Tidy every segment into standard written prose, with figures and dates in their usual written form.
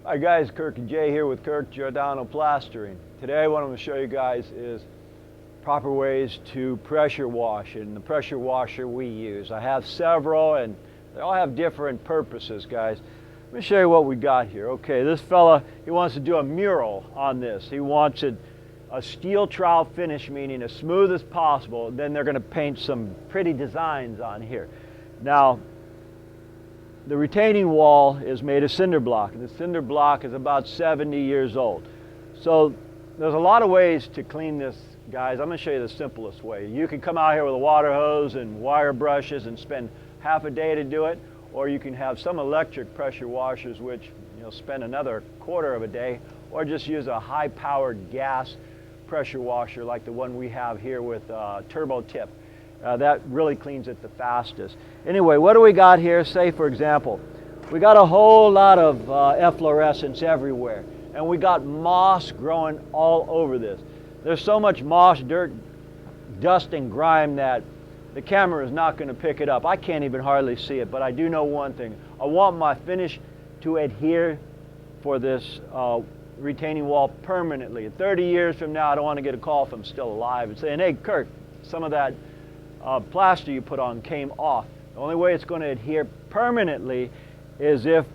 Hi guys, Kirk and Jay here with Kirk Giordano Plastering. Today what I'm going to show you guys is proper ways to pressure wash and the pressure washer we use. I have several and they all have different purposes, guys. Let me show you what we got here. Okay, this fella, he wants to do a mural on this. He wants it a steel trowel finish, meaning as smooth as possible. Then they're going to paint some pretty designs on here. Now, the retaining wall is made of cinder block, and the cinder block is about 70 years old. So there's a lot of ways to clean this, guys. I'm going to show you the simplest way. You can come out here with a water hose and wire brushes and spend half a day to do it, or you can have some electric pressure washers which you'll spend another quarter of a day, or just use a high-powered gas pressure washer like the one we have here with turbo tip. That really cleans it the fastest. Anyway, what do we got here? Say, for example, we got a whole lot of efflorescence everywhere, and we got moss growing all over this. There's so much moss, dirt, dust, and grime that the camera is not going to pick it up. I can't even hardly see it, but I do know one thing. I want my finish to adhere for this retaining wall permanently. 30 years from now, I don't want to get a call if I'm still alive and saying, hey, Kirk, some of that plaster you put on came off. The only way it's going to adhere permanently is if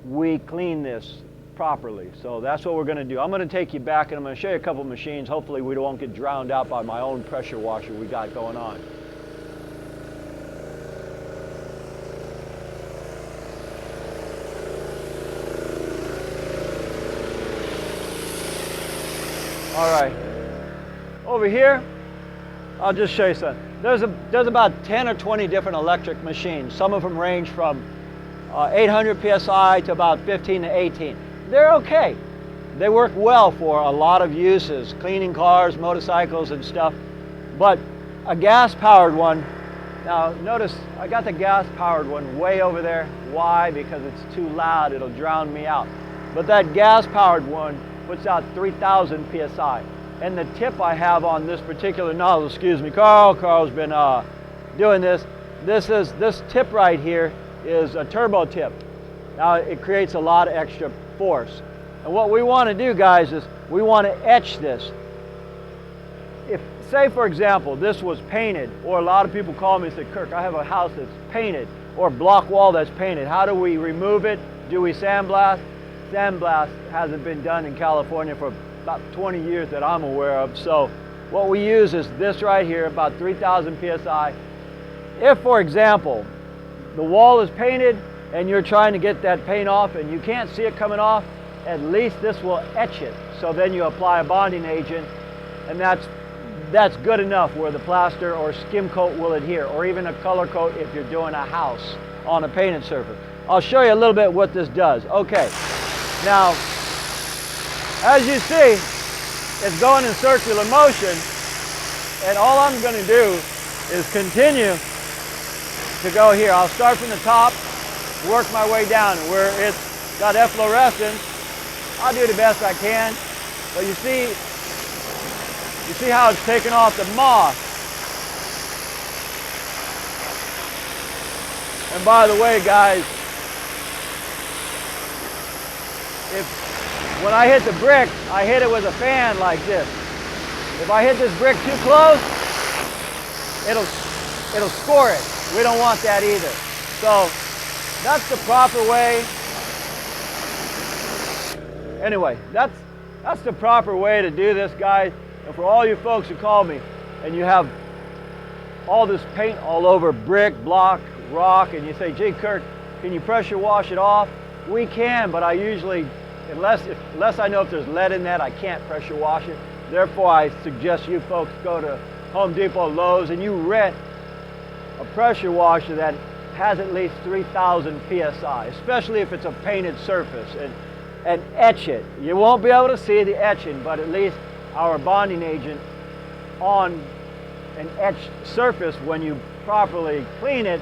we clean this properly. So that's what we're going to do. I'm going to take you back and I'm going to show you a couple machines. Hopefully we won't get drowned out by my own pressure washer we got going on. All right, over here, I'll just show you something. There's about 10 or 20 different electric machines. Some of them range from 800 psi to about 15 to 18. They're okay. They work well for a lot of uses, cleaning cars, motorcycles and stuff. But a gas-powered one, now notice I got the gas-powered one way over there. Why? Because it's too loud, it'll drown me out. But that gas-powered one puts out 3,000 psi. And the tip I have on this particular nozzle, excuse me, Carl's been doing this. This tip right here is a turbo tip. Now it creates a lot of extra force. And what we want to do, guys, is we want to etch this. If, say for example, this was painted, or a lot of people call me and say, Kirk, I have a house that's painted, or block wall that's painted. How do we remove it? Do we sandblast? Sandblast hasn't been done in California for about 20 years that I'm aware of. So what we use is this right here, about 3,000 psi. If, for example, the wall is painted and you're trying to get that paint off and you can't see it coming off, at least this will etch it. So then you apply a bonding agent, and that's good enough where the plaster or skim coat will adhere, or even a color coat if you're doing a house on a painted surface. I'll show you a little bit what this does. Okay, now as you see, it's going in circular motion, and all I'm going to do is continue to go here. I'll start from the top, work my way down, and where it's got efflorescence, I'll do the best I can. But you see how it's taken off the moss. And by the way, guys, when I hit the brick, I hit it with a fan like this. If I hit this brick too close, it'll score it. We don't want that either. So that's the proper way. Anyway, that's the proper way to do this, guys. And for all you folks who call me and you have all this paint all over brick, block, rock, and you say, gee, Kirk, can you pressure wash it off? We can, but I usually, unless I know if there's lead in that, I can't pressure wash it. Therefore, I suggest you folks go to Home Depot, Lowe's, and you rent a pressure washer that has at least 3,000 psi, especially if it's a painted surface, and etch it. You won't be able to see the etching, but at least our bonding agent on an etched surface, when you properly clean it,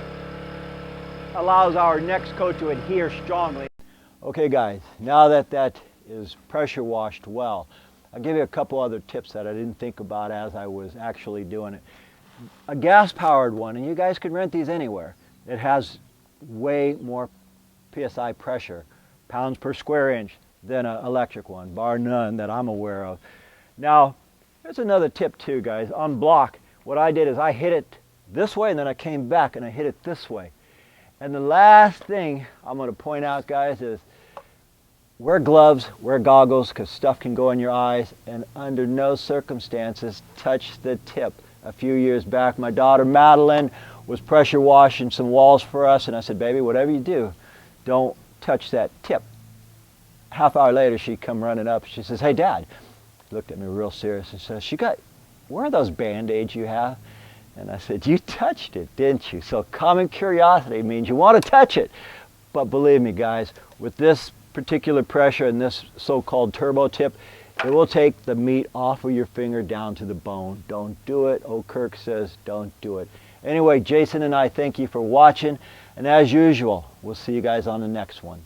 allows our next coat to adhere strongly. Okay guys, now that is pressure washed well, I'll give you a couple other tips that I didn't think about as I was actually doing it. A gas-powered one, and you guys can rent these anywhere, it has way more PSI pressure pounds per square inch than an electric one, bar none that I'm aware of. Now, there's another tip too, guys. On block, what I did is I hit it this way and then I came back and I hit it this way. And the last thing I'm going to point out, guys, is wear gloves, wear goggles, because stuff can go in your eyes, and under no circumstances touch the tip. A few years back, my daughter Madeline was pressure washing some walls for us, and I said, baby, whatever you do, don't touch that tip. Half hour later, she come running up. She says, hey, Dad. Looked at me real serious and says, where are those Band-Aids you have? And I said, you touched it, didn't you? So common curiosity means you want to touch it. But believe me, guys, with this particular pressure and this so-called turbo tip, it will take the meat off of your finger down to the bone. Don't do it. Oh, Kirk says don't do it. Anyway, Jason and I thank you for watching. And as usual, we'll see you guys on the next one.